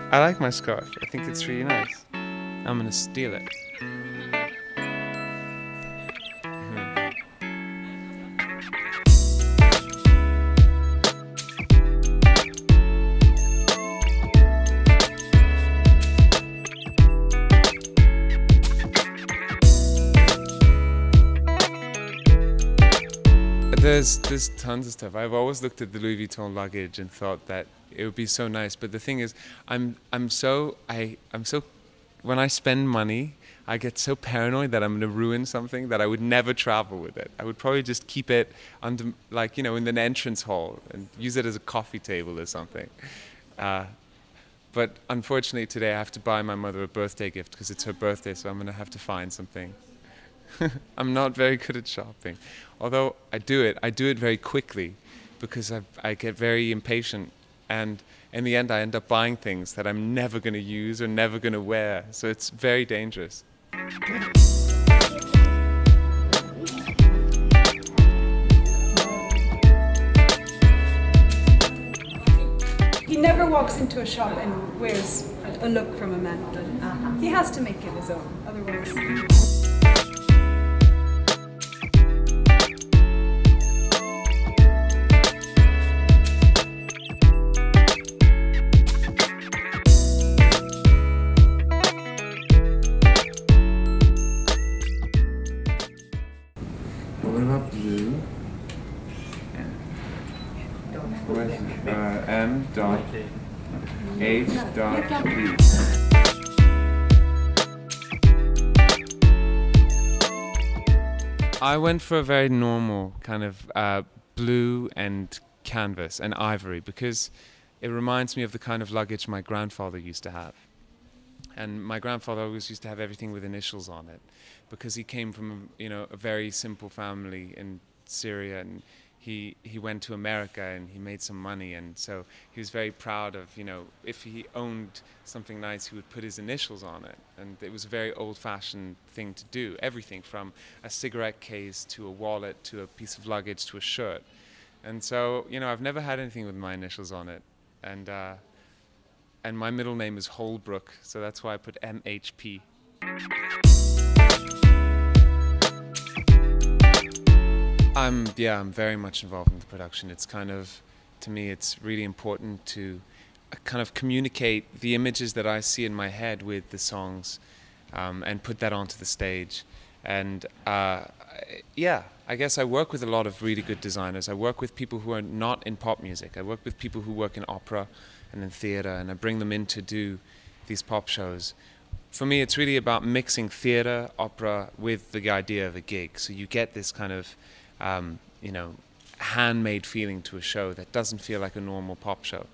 I like my scarf. I think it's really nice. I'm gonna steal it. There's tons of stuff. I've always looked at the Louis Vuitton luggage and thought that it would be so nice. But the thing is, I'm so when I spend money, I get so paranoid that I'm going to ruin something that I would never travel with it. I would probably just keep it under, like, you know, in an entrance hall and use it as a coffee table or something. But unfortunately today I have to buy my mother a birthday gift because it's her birthday, so I'm going to have to find something. I'm not very good at shopping. Although I do it very quickly because I get very impatient, and in the end I end up buying things that I'm never going to use or never going to wear. So it's very dangerous. He never walks into a shop and wears a look from a mannequin. He has to make it his own, otherwise. What about blue? M dot H dot B. I went for a very normal kind of blue and canvas and ivory because it reminds me of the kind of luggage my grandfather used to have. And my grandfather always used to have everything with initials on it because he came from, you know, a very simple family in Syria, and he went to America and he made some money, and so he was very proud of, you know, if he owned something nice, he would put his initials on it. And it was a very old-fashioned thing to do, everything from a cigarette case to a wallet to a piece of luggage to a shirt. And so, you know, I've never had anything with my initials on it. And my middle name is Holbrook, so that's why I put MHP. I'm very much involved in the production. It's kind of, to me, it's really important to kind of communicate the images that I see in my head with the songs, and put that onto the stage. And yeah, I guess I work with a lot of really good designers. I work with people who are not in pop music. I work with people who work in opera and in theatre, and I bring them in to do these pop shows. For me, it's really about mixing theatre, opera with the idea of a gig. So you get this kind of you know, handmade feeling to a show that doesn't feel like a normal pop show.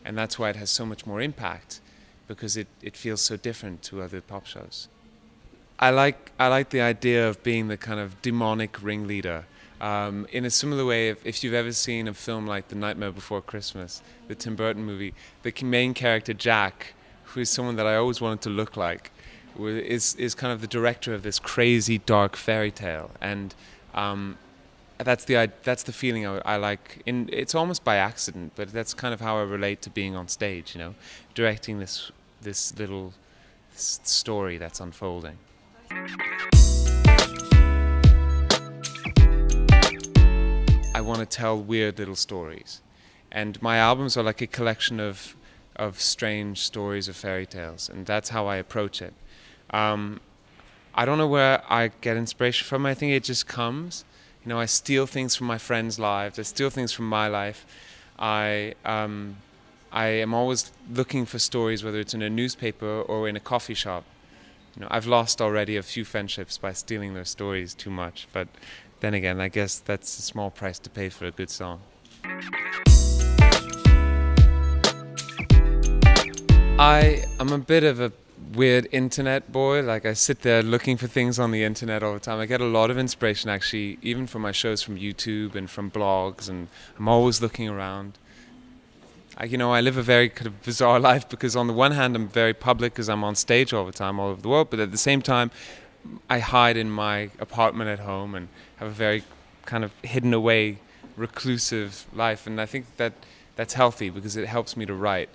And that's why it has so much more impact, because it feels so different to other pop shows. I like the idea of being the kind of demonic ringleader. In a similar way, if you've ever seen a film like The Nightmare Before Christmas, the Tim Burton movie, the main character Jack, who is someone that I always wanted to look like, is kind of the director of this crazy dark fairy tale. And that's the feeling I like. It's almost by accident, but that's kind of how I relate to being on stage. You know, directing this little story that's unfolding. I want to tell weird little stories, and my albums are like a collection of strange stories of fairy tales, and that's how I approach it. I don't know where I get inspiration from. I think it just comes. You know, I steal things from my friends' lives. I steal things from my life. I am always looking for stories, whether it's in a newspaper or in a coffee shop. You know, I've lost already a few friendships by stealing their stories too much. But then again, I guess that's a small price to pay for a good song. I'm a bit of a weird internet boy. Like, I sit there looking for things on the internet all the time. I get a lot of inspiration, actually, even for my shows, from YouTube and from blogs, and I'm always looking around. You know, I live a very kind of bizarre life, because on the one hand I'm very public because I'm on stage all the time all over the world, but at the same time I hide in my apartment at home and have a very kind of hidden away, reclusive life, and I think that that's healthy because it helps me to write.